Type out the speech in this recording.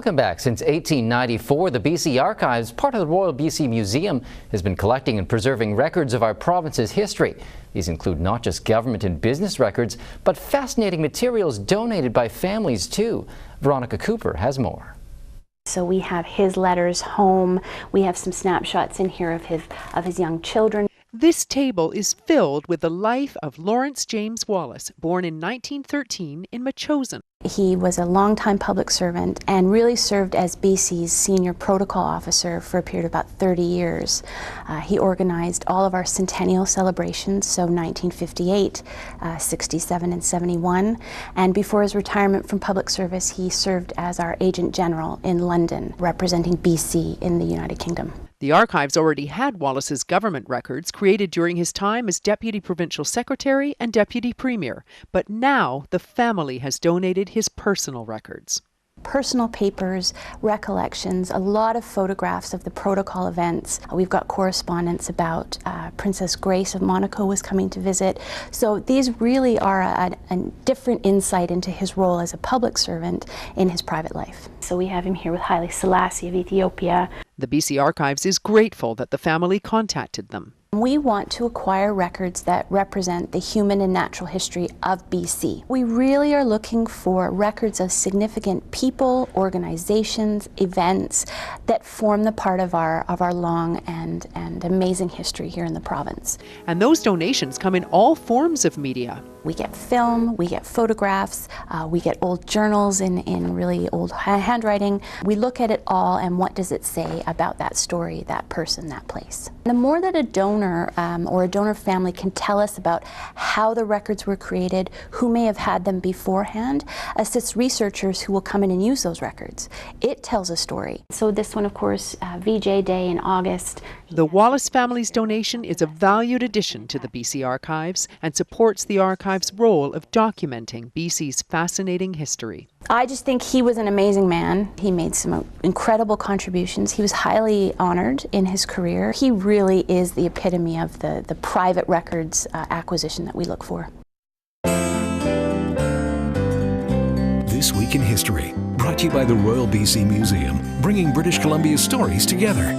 Welcome back. Since 1894, the BC Archives, part of the Royal BC Museum, has been collecting and preserving records of our province's history. These include not just government and business records, but fascinating materials donated by families too. Veronica Cooper has more. So we have his letters home. We have some snapshots in here of his young children. This table is filled with the life of Lawrence James Wallace, born in 1913 in Metchosin. He was a longtime public servant and really served as BC's senior protocol officer for a period of about 30 years. He organized all of our centennial celebrations, so 1958, 67 and 71. And before his retirement from public service, he served as our agent general in London, representing BC in the United Kingdom. The archives already had Wallace's government records created during his time as Deputy Provincial Secretary and Deputy Premier, but now the family has donated his personal records. Personal papers, recollections, a lot of photographs of the protocol events. We've got correspondence about Princess Grace of Monaco was coming to visit. So these really are a different insight into his role as a public servant in his private life. So we have him here with Haile Selassie of Ethiopia. The BC Archives is grateful that the family contacted them. We want to acquire records that represent the human and natural history of BC. We really are looking for records of significant people, organizations, events that form the part of our long and amazing history here in the province. And those donations come in all forms of media. We get film, we get photographs, we get old journals in really old handwriting. We look at it all and what does it say about that story, that person, that place. The more that a donor or a donor family can tell us about how the records were created, who may have had them beforehand, assists researchers who will come in and use those records. It tells a story. So this one, of course, VJ Day in August. The Wallace family's donation is a valued addition to the BC Archives and supports the Archives' role of documenting BC's fascinating history. I just think he was an amazing man. He made some incredible contributions. He was highly honored in his career. He really is the epitome of the private records acquisition that we look for. This Week in History, brought to you by the Royal BC Museum, bringing British Columbia's stories together.